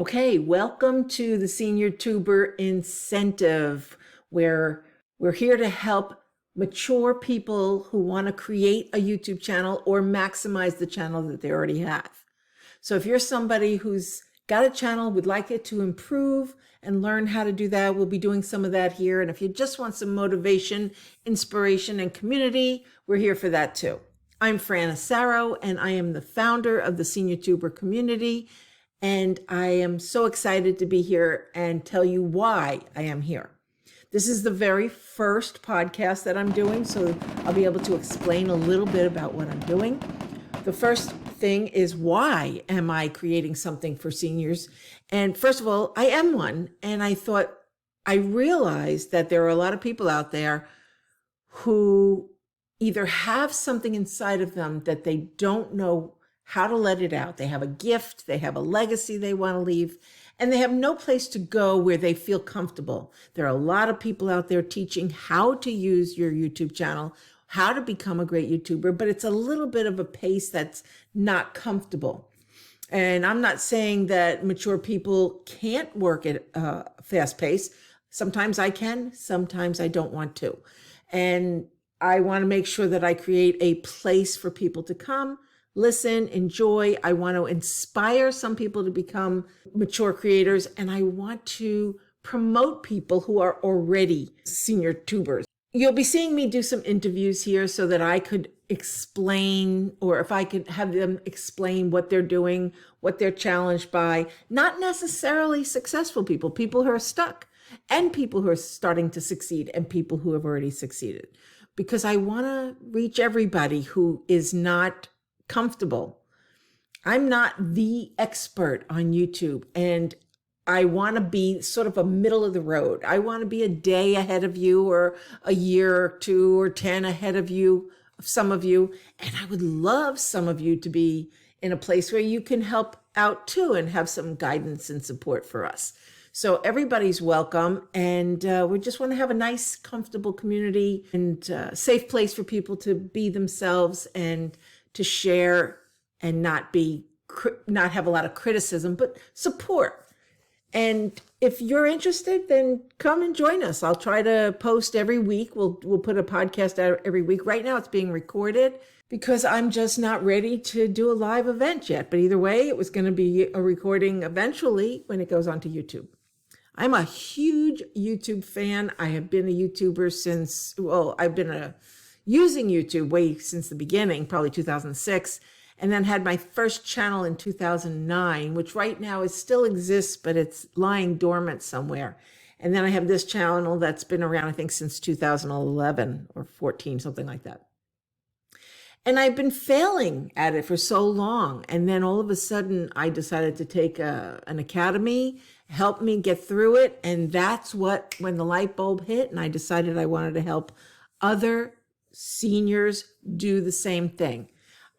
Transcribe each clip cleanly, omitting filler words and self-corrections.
Okay, welcome to the Senior Tuber Incentive, where we're here to help mature people who want to create a YouTube channel or maximize the channel that they already have. So if you're somebody who's got a channel, would like it to improve and learn how to do that, we'll be doing some of that here. And if you just want some motivation, inspiration, and community, we're here for that too. I'm Fran Asaro, and I am the founder of the Senior Tuber community. And I am so excited to be here and tell you why I am here. This is the very first podcast that I'm doing, so I'll be able to explain a little bit about what I'm doing. The first thing is, why am I creating something for seniors? And first of all, I am one. And I realized that there are a lot of people out there who either have something inside of them that they don't know how to let it out. They have a gift, they have a legacy they want to leave, and they have no place to go where they feel comfortable. There are a lot of people out there teaching how to use your YouTube channel, how to become a great YouTuber, but it's a little bit of a pace that's not comfortable. And I'm not saying that mature people can't work at a fast pace. Sometimes I can, sometimes I don't want to. And I want to make sure that I create a place for people to come, listen, enjoy. I want to inspire some people to become mature creators, and I want to promote people who are already senior tubers. You'll be seeing me do some interviews here so that I could explain, or if I could have them explain what they're doing, what they're challenged by. Not necessarily successful people, people who are stuck, and people who are starting to succeed, and people who have already succeeded. Because I want to reach everybody who is not comfortable. I'm not the expert on YouTube, and I want to be sort of a middle of the road. I want to be a day ahead of you, or a year or 2 or 10 ahead of you, some of you. And I would love some of you to be in a place where you can help out too and have some guidance and support for us. So everybody's welcome, and we just want to have a nice, comfortable community and safe place for people to be themselves and to share and not have a lot of criticism, but support. And if you're interested, then come and join us. I'll try to post every week. We'll put a podcast out every week. Right now it's being recorded because I'm just not ready to do a live event yet. But either way, it was going to be a recording eventually when it goes onto YouTube. I'm a huge YouTube fan. I have been a YouTuber since, I've been using YouTube way since the beginning, probably 2006, and then had my first channel in 2009, which right now still exists, but it's lying dormant somewhere. And then I have this channel that's been around, I think, since 2011 or 14, something like that. And I've been failing at it for so long. And then all of a sudden, I decided to take an academy, help me get through it. And that's when the light bulb hit, and I decided I wanted to help other seniors do the same thing.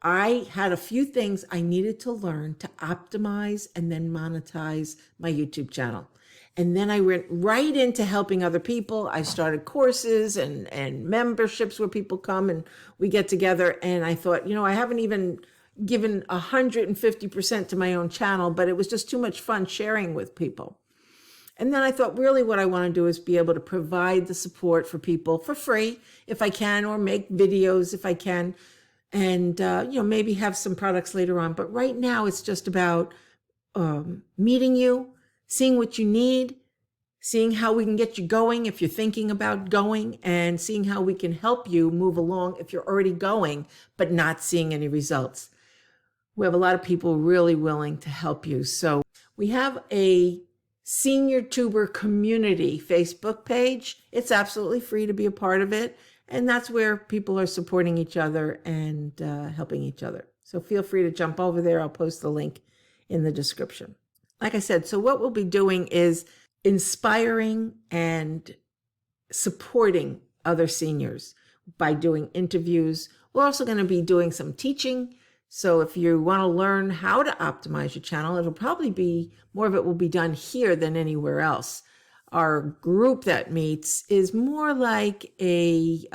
I had a few things I needed to learn to optimize and then monetize my YouTube channel. And then I went right into helping other people. I started courses and memberships where people come and we get together. And I thought, I haven't even given 150% to my own channel, but it was just too much fun sharing with people. And then I thought, really what I want to do is be able to provide the support for people for free if I can, or make videos if I can, and maybe have some products later on. But right now it's just about meeting you, seeing what you need, seeing how we can get you going if you're thinking about going, and seeing how we can help you move along if you're already going but not seeing any results. We have a lot of people really willing to help you. So we have a Senior Tuber community Facebook page. It's absolutely free to be a part of it. And that's where people are supporting each other and helping each other. So feel free to jump over there. I'll post the link in the description. Like I said, so what we'll be doing is inspiring and supporting other seniors by doing interviews. We're also going to be doing some teaching. So if you want to learn how to optimize your channel, it'll probably be more of it will be done here than anywhere else. Our group that meets is more like a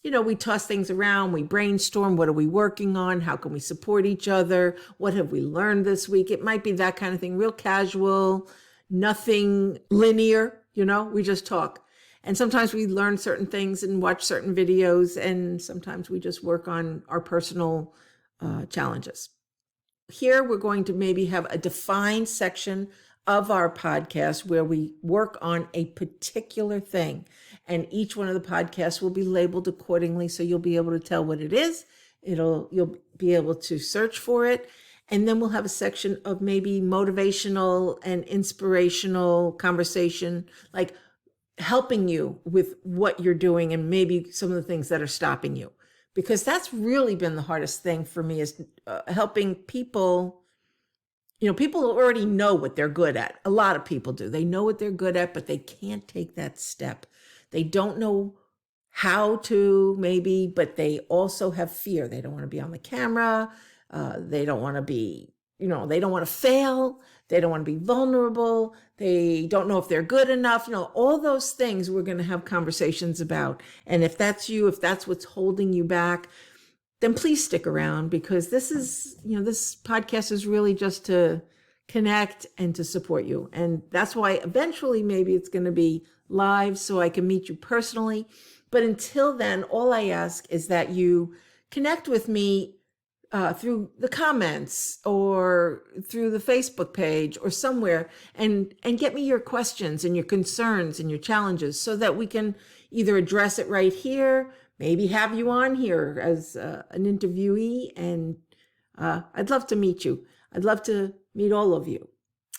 we toss things around, we brainstorm. What are we working on? How can we support each other? What have we learned this week? It might be that kind of thing, real casual, nothing linear, we just talk. And sometimes we learn certain things and watch certain videos, and sometimes we just work on our personal challenges. Here, we're going to maybe have a defined section of our podcast where we work on a particular thing. And each one of the podcasts will be labeled accordingly, so you'll be able to tell what it is. You'll be able to search for it. And then we'll have a section of maybe motivational and inspirational conversation, like helping you with what you're doing and maybe some of the things that are stopping you. Because that's really been the hardest thing for me, is helping people. People already know what they're good at. A lot of people do. They know what they're good at, but they can't take that step. They don't know how to, maybe, but they also have fear. They don't want to be on the camera. They don't want to be, they don't want to fail. They don't want to be vulnerable. They don't know if they're good enough. All those things we're going to have conversations about. And if that's you, if that's what's holding you back, then please stick around, because this is, this podcast is really just to connect and to support you. And that's why eventually maybe it's going to be live so I can meet you personally. But until then, all I ask is that you connect with me through the comments or through the Facebook page or somewhere, and get me your questions and your concerns and your challenges so that we can either address it right here, maybe have you on here as an interviewee. And I'd love to meet you. I'd love to meet all of you.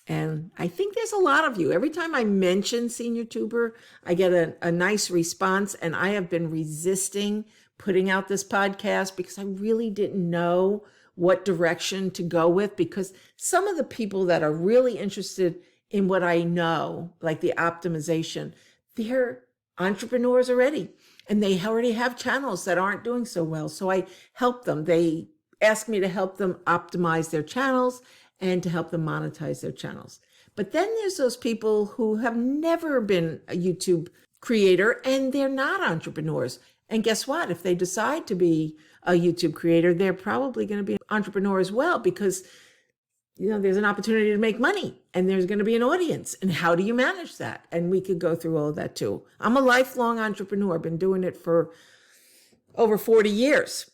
And I think there's a lot of you. Every time I mention Senior Tuber, I get a nice response. And I have been resisting putting out this podcast because I really didn't know what direction to go with, because some of the people that are really interested in what I know, like the optimization, they're entrepreneurs already. And they already have channels that aren't doing so well. So I help them. They ask me to help them optimize their channels and to help them monetize their channels. But then there's those people who have never been a YouTube creator and they're not entrepreneurs. And guess what? If they decide to be a YouTube creator, they're probably going to be an entrepreneur as well, because there's an opportunity to make money and there's going to be an audience. And how do you manage that? And we could go through all of that too. I'm a lifelong entrepreneur. I've been doing it for over 40 years.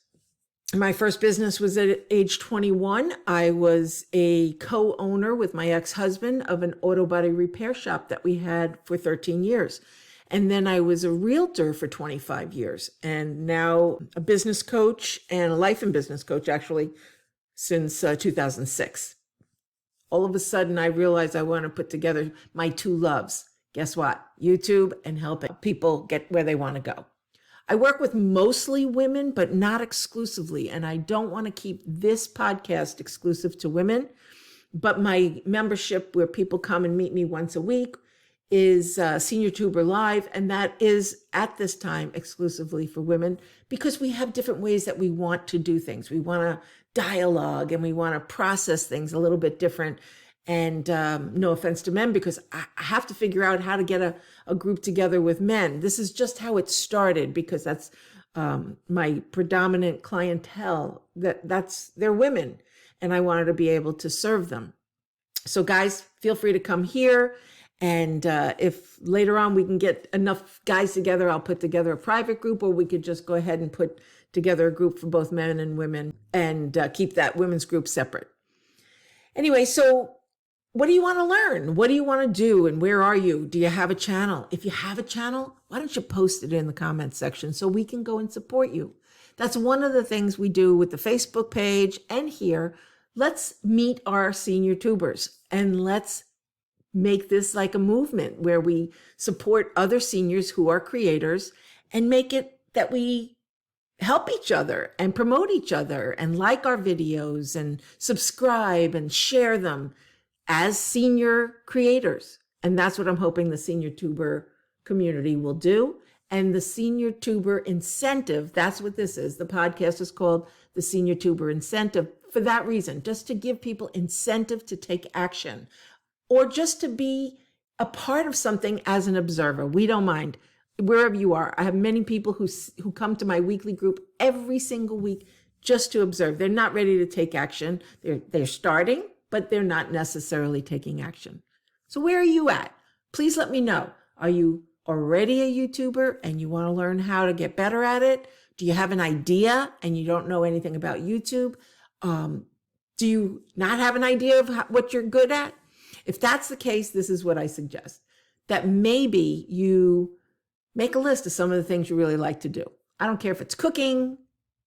My first business was at age 21. I was a co-owner with my ex-husband of an auto body repair shop that we had for 13 years. And then I was a realtor for 25 years, and now a business coach and a life and business coach, actually, since 2006. All of a sudden, I realized I want to put together my two loves. Guess what? YouTube and helping people get where they want to go. I work with mostly women, but not exclusively. And I don't want to keep this podcast exclusive to women. But my membership, where people come and meet me once a week, is Senior Tuber Live. And that is, at this time, exclusively for women, because we have different ways that we want to do things. We want to dialogue and we want to process things a little bit different. And no offense to men, because I have to figure out how to get a group together with men. This is just how it started, because that's my predominant clientele. They're women, and I wanted to be able to serve them. So guys, feel free to come here. And if later on we can get enough guys together, I'll put together a private group, or we could just go ahead and put together a group for both men and women and keep that women's group separate. Anyway, so what do you want to learn? What do you want to do? And where are you? Do you have a channel? If you have a channel, why don't you post it in the comments section so we can go and support you? That's one of the things we do with the Facebook page and here. Let's meet our senior tubers, and let's make this like a movement where we support other seniors who are creators, and make it that we help each other and promote each other and like our videos and subscribe and share them as senior creators. And that's what I'm hoping the Senior Tuber community will do. And the Senior Tuber Incentive, that's what this is. The podcast is called the Senior Tuber Incentive for that reason, just to give people incentive to take action, or just to be a part of something as an observer. We don't mind. wherever you are. I have many people who come to my weekly group every single week just to observe. They're not ready to take action. They're starting, but they're not necessarily taking action. So where are you at? Please let me know. Are you already a YouTuber and you want to learn how to get better at it? Do you have an idea and you don't know anything about YouTube? Do you not have an idea of what you're good at? If that's the case, this is what I suggest. That maybe you make a list of some of the things you really like to do. I don't care if it's cooking,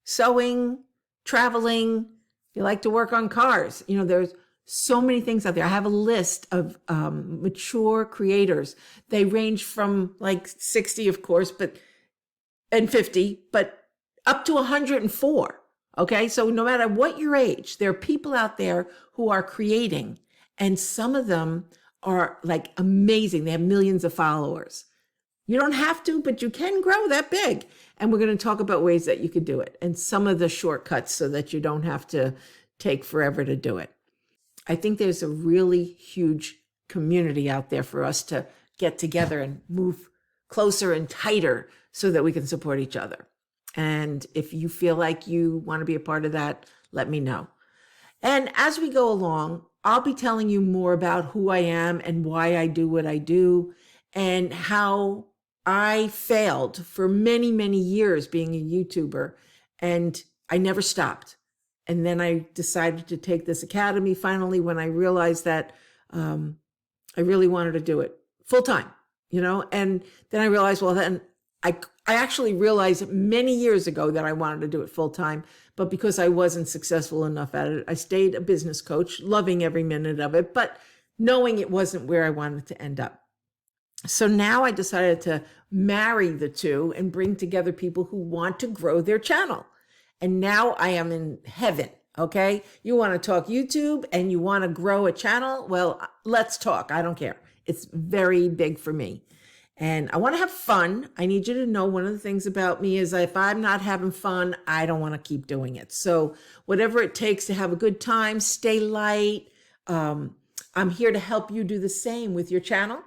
sewing, traveling, you like to work on cars. There's so many things out there. I have a list of mature creators. They range from like 60, of course, and 50, but up to 104. Okay. So no matter what your age, there are people out there who are creating, and some of them are like amazing. They have millions of followers. You don't have to, but you can grow that big. And we're going to talk about ways that you could do it and some of the shortcuts so that you don't have to take forever to do it. I think there's a really huge community out there for us to get together and move closer and tighter so that we can support each other. And if you feel like you want to be a part of that, let me know. And as we go along, I'll be telling you more about who I am and why I do what I do and how I failed for many, many years being a YouTuber, and I never stopped. And then I decided to take this academy finally when I realized that I really wanted to do it full time, and then I realized, well, then I actually realized many years ago that I wanted to do it full time, but because I wasn't successful enough at it, I stayed a business coach, loving every minute of it, but knowing it wasn't where I wanted to end up. So now I decided to marry the two and bring together people who want to grow their channel. And now I am in heaven. Okay. You want to talk YouTube and you want to grow a channel? Well, let's talk. I don't care. It's very big for me. And I want to have fun. I need you to know one of the things about me is if I'm not having fun, I don't want to keep doing it. So whatever it takes to have a good time, stay light. I'm here to help you do the same with your channel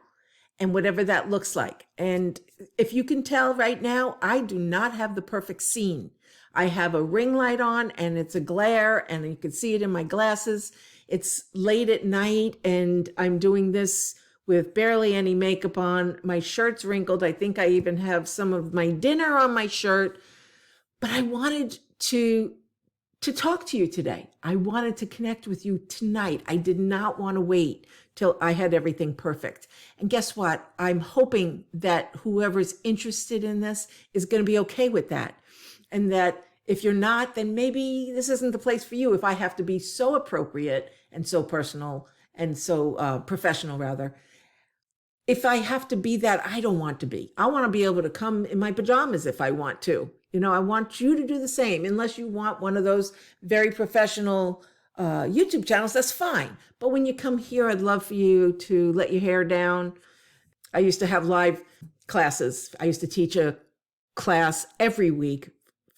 and whatever that looks like. And if you can tell right now, I do not have the perfect scene. I have a ring light on and it's a glare and you can see it in my glasses. It's late at night and I'm doing this with barely any makeup on. My shirt's wrinkled. I think I even have some of my dinner on my shirt. But I wanted to talk to you today. I wanted to connect with you tonight. I did not want to wait till I had everything perfect. And guess what? I'm hoping that whoever's interested in this is going to be okay with that. And that if you're not, then maybe this isn't the place for you if I have to be so appropriate and so personal and so professional, rather. If I have to be that, I don't want to be. I want to be able to come in my pajamas if I want to. I want you to do the same. Unless you want one of those very professional YouTube channels, that's fine. But when you come here, I'd love for you to let your hair down. I used to have live classes. I used to teach a class every week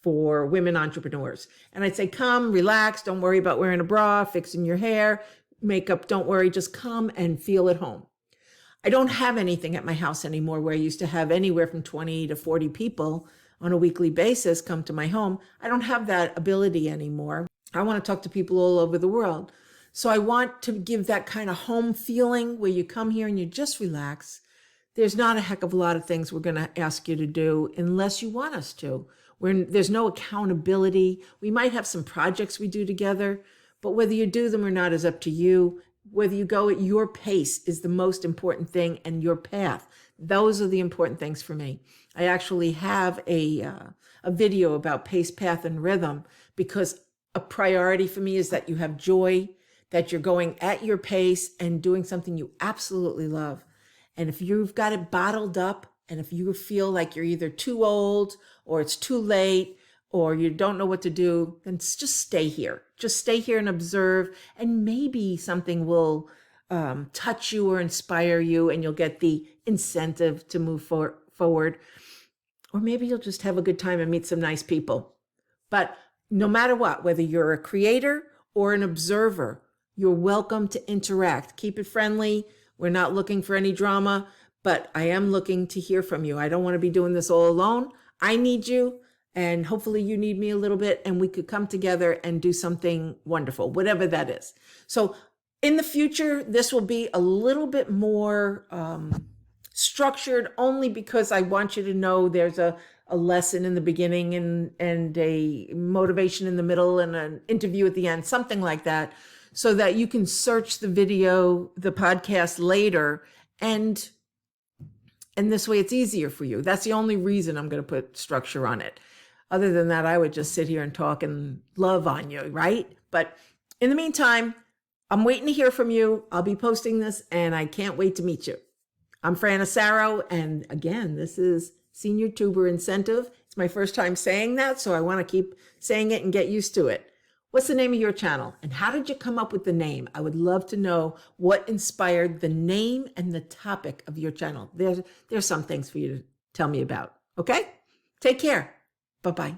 for women entrepreneurs. And I'd say, come, relax, don't worry about wearing a bra, fixing your hair, makeup, don't worry, just come and feel at home. I don't have anything at my house anymore where I used to have anywhere from 20 to 40 people on a weekly basis come to my home. I don't have that ability anymore. I want to talk to people all over the world. So I want to give that kind of home feeling where you come here and you just relax. There's not a heck of a lot of things we're going to ask you to do unless you want us to. There's no accountability. We might have some projects we do together, but whether you do them or not is up to you. Whether you go at your pace is the most important thing, and your path. Those are the important things for me. I actually have a video about pace, path, and rhythm, because a priority for me is that you have joy, that you're going at your pace and doing something you absolutely love. And if you've got it bottled up, and if you feel like you're either too old or it's too late or you don't know what to do, then just stay here. Just stay here and observe, and maybe something will touch you or inspire you, and you'll get the incentive to move forward. Or maybe you'll just have a good time and meet some nice people. But no matter what, whether you're a creator or an observer, you're welcome to interact. Keep it friendly. We're not looking for any drama, but I am looking to hear from you. I don't want to be doing this all alone. I need you, and hopefully you need me a little bit, and we could come together and do something wonderful, whatever that is. So in the future, this will be a little bit more structured, only because I want you to know there's a lesson in the beginning and a motivation in the middle and an interview at the end, something like that, so that you can search the video, the podcast later, and this way it's easier for you. That's the only reason I'm going to put structure on it. Other than that, I would just sit here and talk and love on you, right? But in the meantime, I'm waiting to hear from you. I'll be posting this, and I can't wait to meet you. I'm Fran Asaro, and again, this is Senior Tuber Incentive. It's my first time saying that, so I want to keep saying it and get used to it. What's the name of your channel, and how did you come up with the name? I would love to know what inspired the name and the topic of your channel. There's some things for you to tell me about, okay? Take care. Bye-bye.